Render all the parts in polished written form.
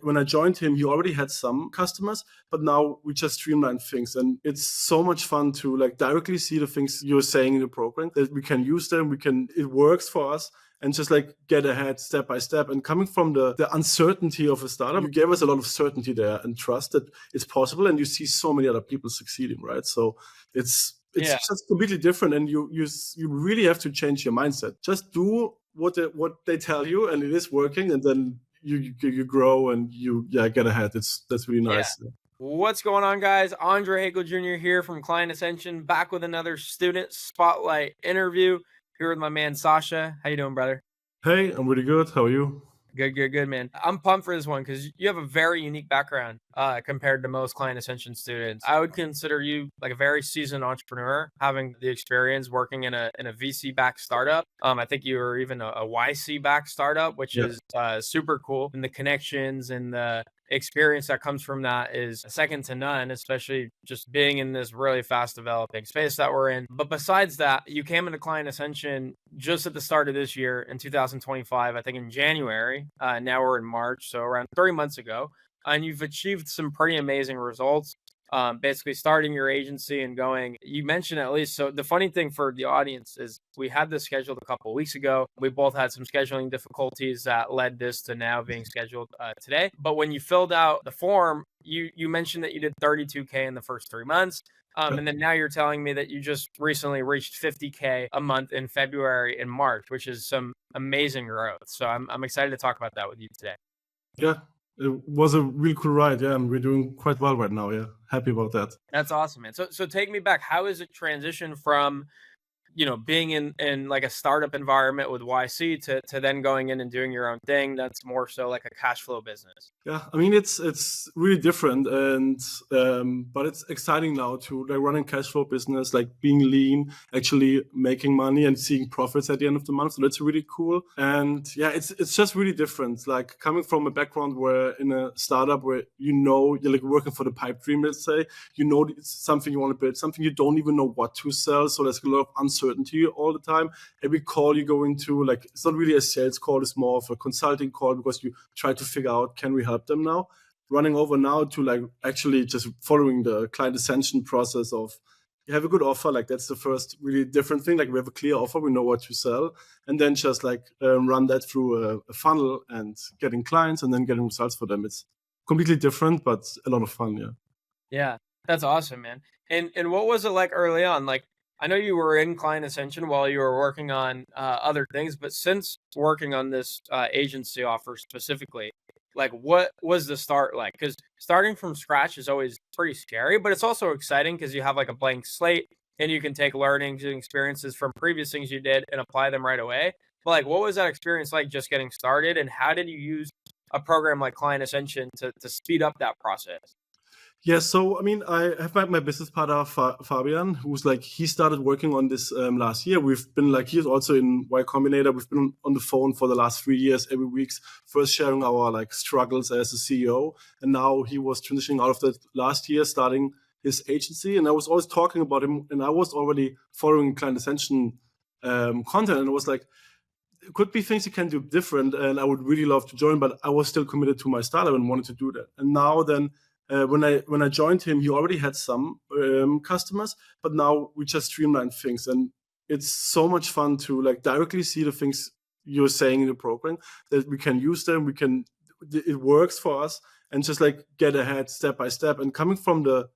when I joined him, he already had some customers, but now we just streamline things, and it's so much fun to like directly see the things you're saying in the program, that we can use them, it works for us, and just like get ahead step by step. And coming from the uncertainty of a startup, you gave us a lot of certainty there and trust that it's possible, and you see so many other people succeeding, right? So it's Yeah. just completely different, and you really have to change your mindset. Just do what they tell you, and it is working, and then you grow and you get ahead. That's really nice. Yeah. What's going on, guys? Andre Hagel Jr. here from Client Ascension, back with another student spotlight interview here with my man Sascha. How you doing, brother? Hey, I'm really good. How are you? Good, man. I'm pumped for this one because you have a very unique background compared to most Client Ascension students. I would consider you like a very seasoned entrepreneur, having the experience working in a VC-backed startup. I think you were even a YC-backed startup, which Yeah. is super cool. And the connections and the experience that comes from that is second to none, especially just being in this really fast developing space that we're in. But besides that, you came into Client Ascension just at the start of this year in 2025, I think in January. Now we're in March, so around 3 months ago, and you've achieved some pretty amazing results. Basically starting your agency and going, you mentioned at least. So the funny thing for the audience is we had this scheduled a couple of weeks ago. We both had some scheduling difficulties that led this to now being scheduled today. But when you filled out the form, you mentioned that you did 32K in the first 3 months. And then now you're telling me that you just recently reached 50K a month in February and March, which is some amazing growth. So I'm excited to talk about that with you today. Yeah, it was a really cool ride. Yeah, and we're doing quite well right now. Yeah, happy about that. That's awesome, man. So take me back. How is it transition from being in like a startup environment with YC to then going in and doing your own thing that's more so like a cash flow business? Yeah, I mean it's really different, and but it's exciting now to like running cash flow business, like being lean, actually making money and seeing profits at the end of the month. So that's really cool, and yeah, it's just really different. Like coming from a background where in a startup where you're like working for the pipe dream, let's say, it's something you want to build, something you don't even know what to sell. So there's a lot of uncertainty all the time. Every call you go into, like it's not really a sales call, it's more of a consulting call because you try to figure out, can we help them now? Running over now to like actually just following the client ascension process of, you have a good offer, like that's the first really different thing. Like we have a clear offer, we know what to sell, and then just like run that through a funnel and getting clients and then getting results for them. It's completely different, but a lot of fun. Yeah. Yeah, that's awesome, man. And what was it like early on? Like, I know you were in Client Ascension while you were working on other things, but since working on this agency offer specifically, like what was the start like? Because starting from scratch is always pretty scary, but it's also exciting because you have like a blank slate and you can take learnings and experiences from previous things you did and apply them right away. But like, what was that experience like just getting started, and how did you use a program like Client Ascension to speed up that process? Yeah, so I mean, I have my business partner Fabian, who's like, he started working on this last year. We've been like, he's also in Y Combinator. We've been on the phone for the last 3 years, every week, first sharing our like struggles as a CEO, and now he was transitioning out of that last year, starting his agency. And I was always talking about him, and I was already following Client Ascension content, and it was like, it could be things you can do different, and I would really love to join, but I was still committed to my startup and wanted to do that. And now then, when I joined him, he already had some customers, but now we just streamline things, and it's so much fun to like directly see the things you're saying in the program, that we can use them, it works for us, and just like get ahead step by step. And coming from the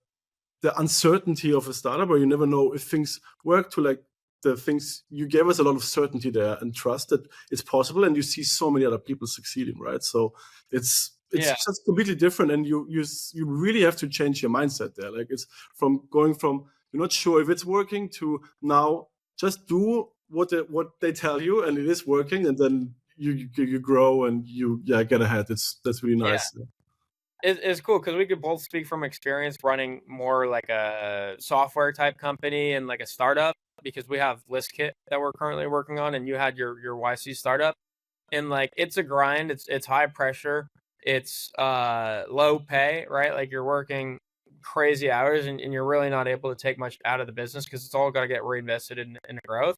uncertainty of a startup where you never know if things work, to like the things, you gave us a lot of certainty there and trust that it's possible, and you see so many other people succeeding, right? So it's Yeah. just completely different, and you really have to change your mindset there. Like it's from going from you're not sure if it's working to now just do what they tell you, and it is working, and then you grow and you get ahead. That's really Yeah. nice. It's cool because we could both speak from experience running more like a software type company and like a startup, because we have ListKit that we're currently working on, and you had your YC startup. And like it's a grind, it's high pressure, it's low pay, right? Like you're working crazy hours and you're really not able to take much out of the business because it's all got to get reinvested in growth.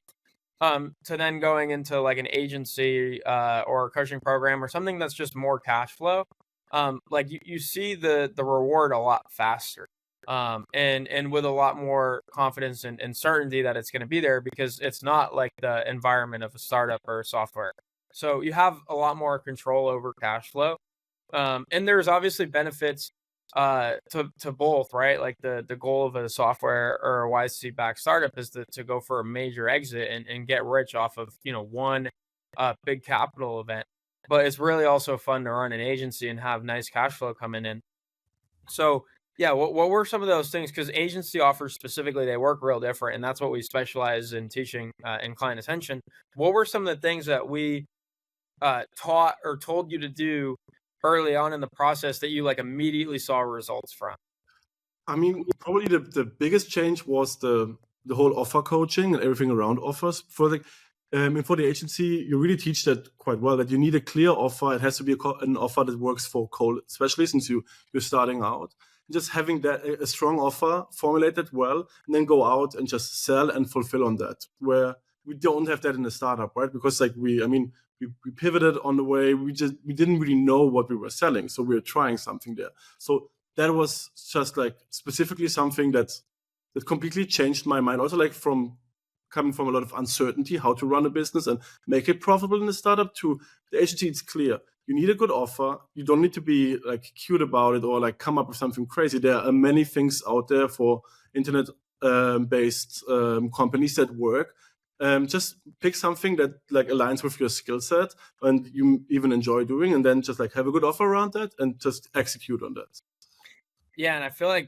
To then going into like an agency or a coaching program or something that's just more cash flow. like you see the reward a lot faster. And with a lot more confidence and certainty that it's going to be there because it's not like the environment of a startup or a software. So you have a lot more control over cash flow. And there's obviously benefits to both, right? Like the goal of a software or a YC backed startup is to go for a major exit and get rich off of, one big capital event. But it's really also fun to run an agency and have nice cash flow coming in. So yeah, what were some of those things? Because agency offers specifically, they work real different, and that's what we specialize in teaching in client attention. What were some of the things that we taught or told you to do early on in the process that you like immediately saw results from? I mean, probably the biggest change was the whole offer coaching and everything around offers. For the agency, you really teach that quite well. That you need a clear offer. It has to be an offer that works for cold, especially since you're starting out. Just having that a strong offer, formulated well, and then go out and just sell and fulfill on that. Where we don't have that in a startup, right? Because we pivoted on the way. We didn't really know what we were selling, so we were trying something there. So that was just like specifically something that completely changed my mind. Also, like from coming from a lot of uncertainty, how to run a business and make it profitable in a startup, to the agency, it's clear. You need a good offer. You don't need to be like cute about it or like come up with something crazy. There are many things out there for internet based companies that work. Just pick something that like aligns with your skill set and you even enjoy doing, and then just like have a good offer around that and just execute on that. Yeah, and I feel like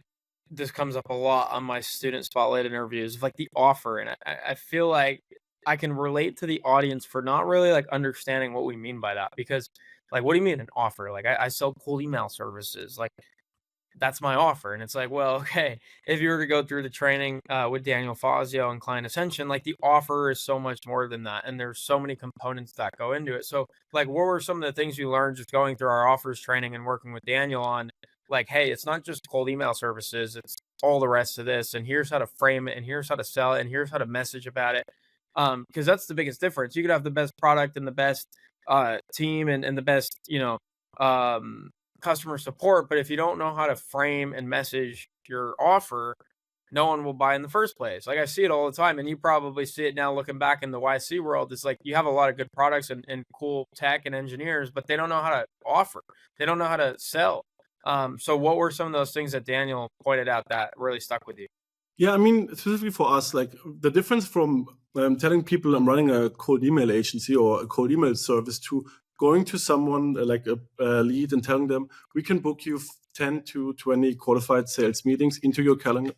this comes up a lot on my student spotlight interviews of like the offer. And I feel like I can relate to the audience for not really like understanding what we mean by that. Because like, what do you mean an offer? Like I sell cold email services. Like that's my offer. And it's like, well, okay, if you were to go through the training with Daniel Fazio and Client Ascension, like the offer is so much more than that. And there's so many components that go into it. So, like, what were some of the things you learned just going through our offers training and working with Daniel on, like, hey, it's not just cold email services, it's all the rest of this. And here's how to frame it, and here's how to sell it, and here's how to message about it. Because that's the biggest difference. You could have the best product and the best team and the best, customer support, but if you don't know how to frame and message your offer, no one will buy in the first place. Like I see it all the time, and you probably see it now looking back in the YC world. It's like you have a lot of good products and cool tech and engineers, but they don't know how to offer. They don't know how to sell. So what were some of those things that Daniel pointed out that really stuck with you? Yeah, I mean, specifically for us, like the difference from telling people I'm running a cold email agency or a cold email service to going to someone like a lead and telling them we can book you 10 to 20 qualified sales meetings into your calendar,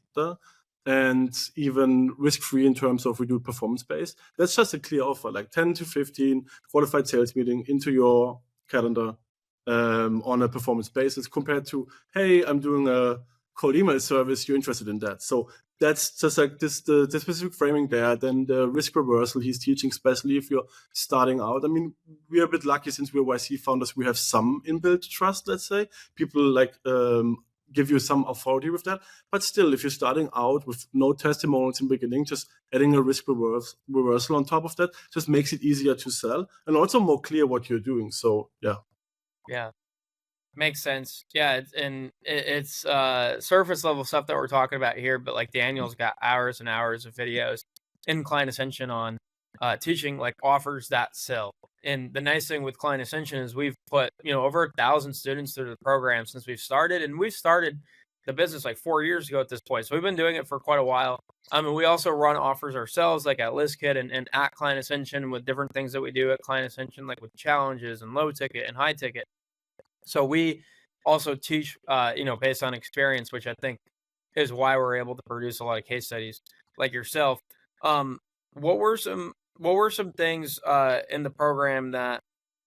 and even risk-free in terms of we do performance-based. That's just a clear offer, like 10 to 15 qualified sales meeting into your calendar on a performance basis, compared to, hey, I'm doing a cold email service, you're interested in that. So that's just like the specific framing there. Then the risk reversal he's teaching, especially if you're starting out. I mean, we're a bit lucky since we're YC founders. We have some inbuilt trust, let's say. People like give you some authority with that. But still, if you're starting out with no testimonials in the beginning, just adding a risk reversal on top of that just makes it easier to sell and also more clear what you're doing. So yeah. Yeah. Makes sense. Yeah, it's surface level stuff that we're talking about here, but like Daniel's got hours and hours of videos in Client Ascension on teaching like offers that sell. And the nice thing with Client Ascension is we've put, over 1,000 students through the program since we've started, and we've started the business like 4 years ago at this point. So we've been doing it for quite a while. And we also run offers ourselves, like at ListKit and at Client Ascension, with different things that we do at Client Ascension, like with challenges and low ticket and high ticket. So we also teach, based on experience, which I think is why we're able to produce a lot of case studies like yourself. Um, what were some things in the program that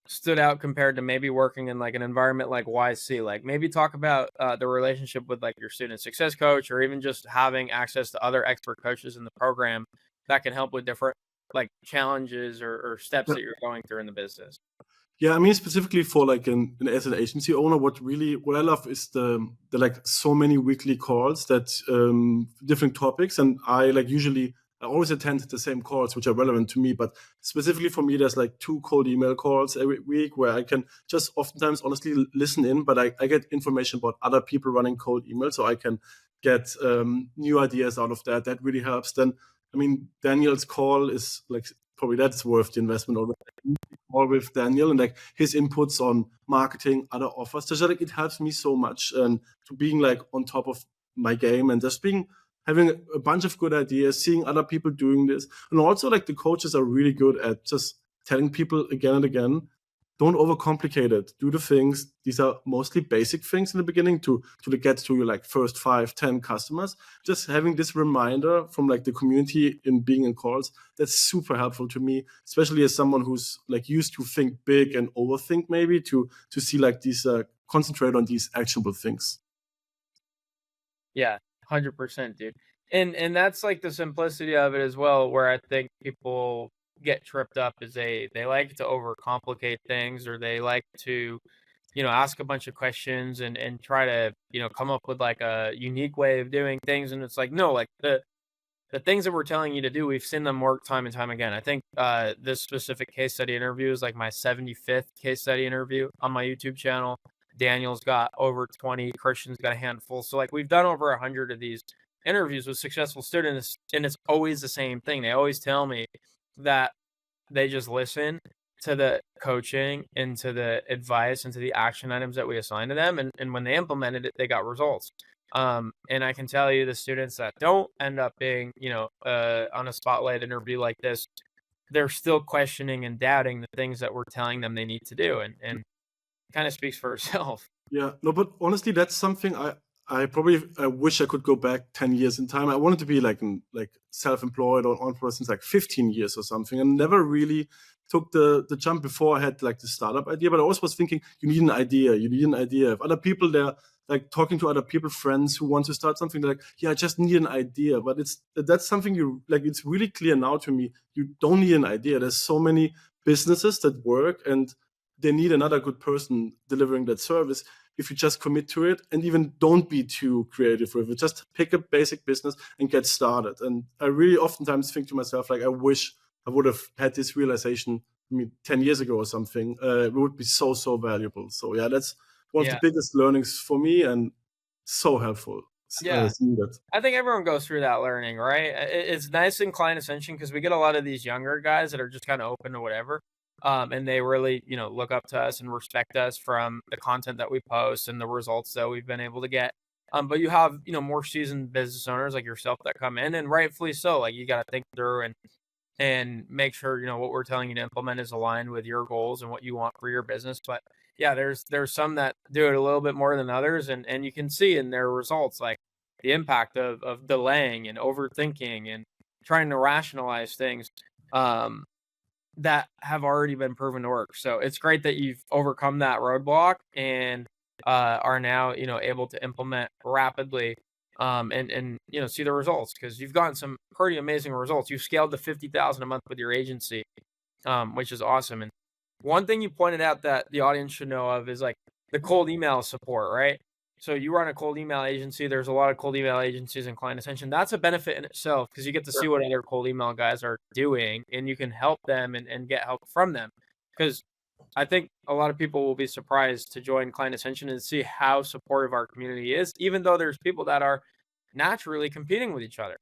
stood out compared to maybe working in like an environment like YC? Like maybe talk about the relationship with like your student success coach, or even just having access to other expert coaches in the program that can help with different like challenges or steps that you're going through in the business. Yeah, I mean, specifically for like as an agency owner, what I love is the like so many weekly calls that different topics, and I like usually I always attend the same calls which are relevant to me, but specifically for me, there's like 2 cold email calls every week where I can just oftentimes honestly listen in, but I get information about other people running cold email, so I can get new ideas out of that. That really helps. Then, I mean, Daniel's call is like probably that's worth the investment already. Call with Daniel and like his inputs on marketing, other offers. Just like it helps me so much and to being like on top of my game and just being having a bunch of good ideas, seeing other people doing this. And also like the coaches are really good at just telling people again and again, don't overcomplicate it. Do the things. These are mostly basic things in the beginning to get to your like first 5, 10 customers. Just having this reminder from like the community in being in calls, that's super helpful to me, especially as someone who's like used to think big and overthink maybe to see like these concentrate on these actionable things. Yeah, 100%, dude. And that's like the simplicity of it as well, where I think people get tripped up is they like to overcomplicate things, or they like to, ask a bunch of questions and try to, come up with like a unique way of doing things. And it's like, no, like the things that we're telling you to do, we've seen them work time and time again. I think this specific case study interview is like my 75th case study interview on my YouTube channel. Daniel's got over 20, Christian's got a handful. So like we've done over 100 of these interviews with successful students, and it's always the same thing. They always tell me that they just listen to the coaching and to the advice and to the action items that we assign to them. And when they implemented it, they got results. And I can tell you the students that don't end up being, on a spotlight interview like this, they're still questioning and doubting the things that we're telling them they need to do. And kind of speaks for itself. Yeah, no, but honestly, that's something I probably I wish I could go back 10 years in time. I wanted to be like like self-employed or entrepreneur since like 15 years or something, and never really took the jump before I had like the startup idea. But I always was thinking, you need an idea. You need an idea. If other people they're like talking to other people, friends who want to start something, they're like, yeah, I just need an idea. But that's something you like. It's really clear now to me. You don't need an idea. There's so many businesses that work and they need another good person delivering that service. If you just commit to it and even don't be too creative with it, just pick a basic business and get started. And I really oftentimes think to myself, like, I wish I would have had this realization, I mean, 10 years ago or something. It would be so, so valuable. So yeah, that's one of the Yeah. biggest learnings for me and so helpful. Yeah. Seeing that. I think everyone goes through that learning, right? It's nice in client ascension because we get a lot of these younger guys that are just kind of open to whatever. And they really, look up to us and respect us from the content that we post and the results that we've been able to get. But you have, more seasoned business owners like yourself that come in, and rightfully so. Like you got to think through and make sure what we're telling you to implement is aligned with your goals and what you want for your business. But yeah, there's some that do it a little bit more than others, and you can see in their results like the impact of delaying and overthinking and trying to rationalize things that have already been proven to work. So it's great that you've overcome that roadblock and are now able to implement rapidly and see the results, because you've gotten some pretty amazing results. You've scaled to 50,000 a month with your agency, which is awesome. And one thing you pointed out that the audience should know of is like the cold email support, right? So you run a cold email agency. There's a lot of cold email agencies and client attention. That's a benefit in itself because you get to see what other cold email guys are doing, and you can help them and get help from them. Because I think a lot of people will be surprised to join client attention and see how supportive our community is, even though there's people that are naturally competing with each other.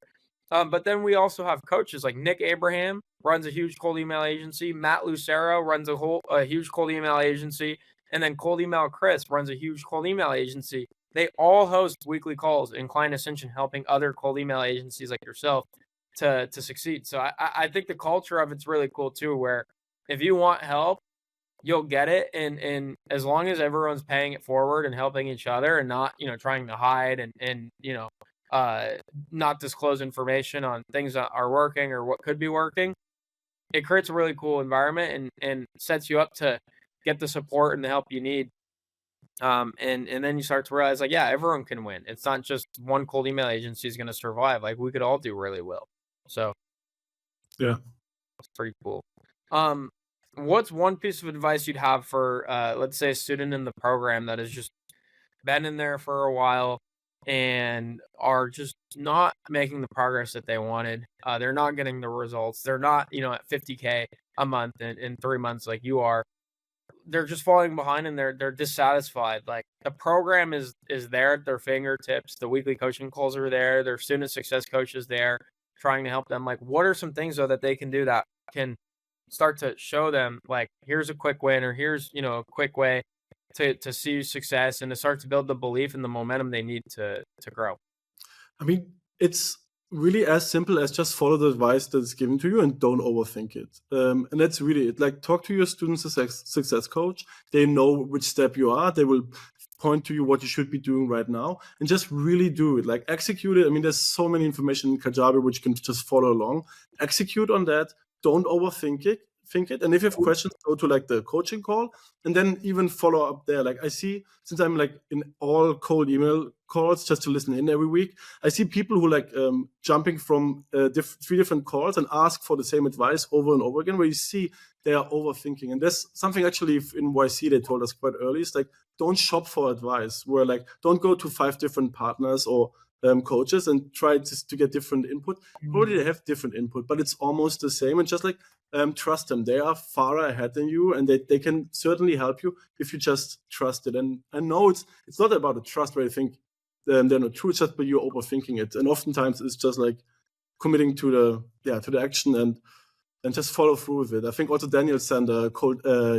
But then we also have coaches like Nick Abraham runs a huge cold email agency. Matt Lucero runs a huge cold email agency. And then Cold Email Chris runs a huge cold email agency. They all host weekly calls in client ascension, helping other cold email agencies like yourself to succeed. So I think the culture of it's really cool too, where if you want help, you'll get it. And as long as everyone's paying it forward and helping each other and not, trying to hide and not disclose information on things that are working or what could be working, it creates a really cool environment and sets you up to get the support and the help you need. And then you start to realize like, yeah, everyone can win. It's not just one cold email agency is going to survive. Like we could all do really well. So Yeah. it's pretty cool. What's one piece of advice you'd have for, let's say a student in the program that has just been in there for a while, and are just not making the progress that they wanted. They're not getting the results. They're not, at 50K a month in 3 months like you are. They're just falling behind and they're dissatisfied. Like the program is there at their fingertips. The weekly coaching calls are there. Their student success coach is there trying to help them. Like, what are some things though that they can do that can start to show them like here's a quick win or here's a quick way to see success and to start to build the belief and the momentum they need to grow. I mean, it's really as simple as just follow the advice that's given to you and don't overthink it. And that's really it. Like, talk to your student success coach. They know which step you are. They will point to you what you should be doing right now, and just really do it. Like, execute it. I mean, there's so many information in Kajabi which you can just follow along. Execute on that. Don't overthink it. Think it. And if you have questions, go to like the coaching call and then even follow up there. Like, I see, since I'm like in all cold email calls just to listen in every week, I see people who like jumping from 3 different calls and ask for the same advice over and over again, where you see they are overthinking. And there's something actually in YC they told us quite early. It's like, don't shop for advice, where like, don't go to 5 different partners or coaches and try to get different input. Probably they have different input, but it's almost the same. And just like, trust them. They are far ahead than you, and they can certainly help you if you just trust it. And I know it's not about the trust where you think they're not true. It's just but you're overthinking it, and oftentimes it's just like committing to the action and just follow through with it. I think also Daniel sent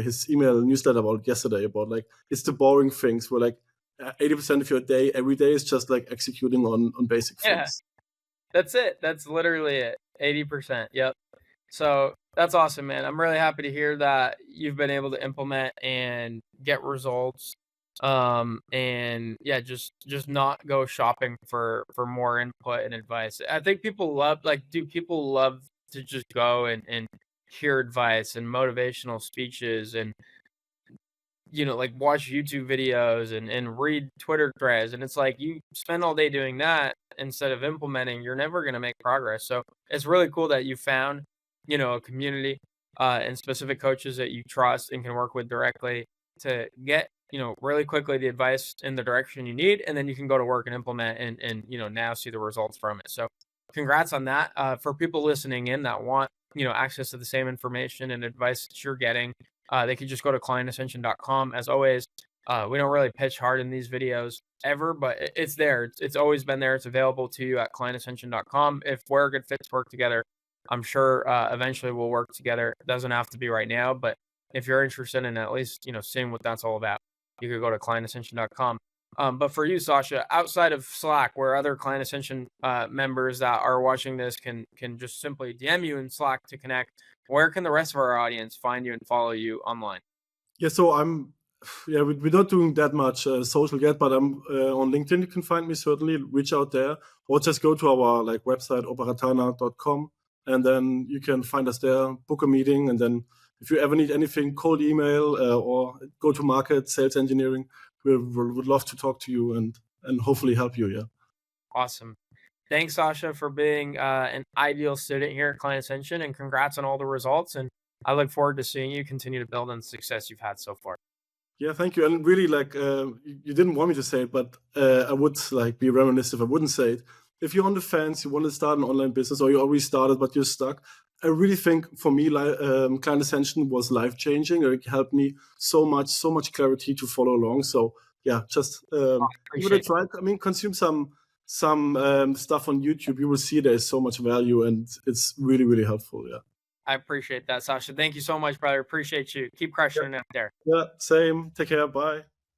his email newsletter about yesterday about like it's the boring things where like 80% of your day every day is just like executing on basic things. That's it. That's literally it. 80%. Yep. So that's awesome, man. I'm really happy to hear that you've been able to implement and get results. And yeah, just not go shopping for more input and advice. I think people love people love to just go and hear advice and motivational speeches and like watch YouTube videos and read Twitter threads. And it's like you spend all day doing that instead of implementing, you're never going to make progress. So it's really cool that you found, a community and specific coaches that you trust and can work with directly to get, really quickly the advice in the direction you need. And then you can go to work and implement and now see the results from it. So congrats on that. For people listening in that want, access to the same information and advice that you're getting, they could just go to clientascension.com. As always, we don't really pitch hard in these videos ever, but it's there. It's always been there. It's available to you at clientascension.com. If we're good fits work together, I'm sure eventually we'll work together. It doesn't have to be right now, but if you're interested in at least, seeing what that's all about, you could go to clientascension.com. But for you, Sascha, outside of Slack, where other Client Ascension members that are watching this can just simply DM you in Slack to connect, where can the rest of our audience find you and follow you online? Yeah, so we're not doing that much social yet, but I'm on LinkedIn. You can find me, certainly reach out there, or just go to our like website, operatana.com, and then you can find us there, book a meeting, and then if you ever need anything, cold email or go to market, sales engineering, we would love to talk to you and hopefully help you. Yeah. Awesome. Thanks, Sascha, for being an ideal student here at Client Ascension, and congrats on all the results. And I look forward to seeing you continue to build on the success you've had so far. Yeah, thank you. And really, like, you didn't want me to say it, but I would like be reminiscent if I wouldn't say it. If you're on the fence, you want to start an online business, or you already started but you're stuck, I really think for me, Client Ascension was life changing. It helped me so much clarity to follow along. So yeah, just give it a try. I mean, consume some stuff on YouTube. You will see there's so much value, and it's really, really helpful. Yeah. I appreciate that, Sascha. Thank you so much, brother. Appreciate you. Keep crushing it out there. Yeah, same. Take care. Bye.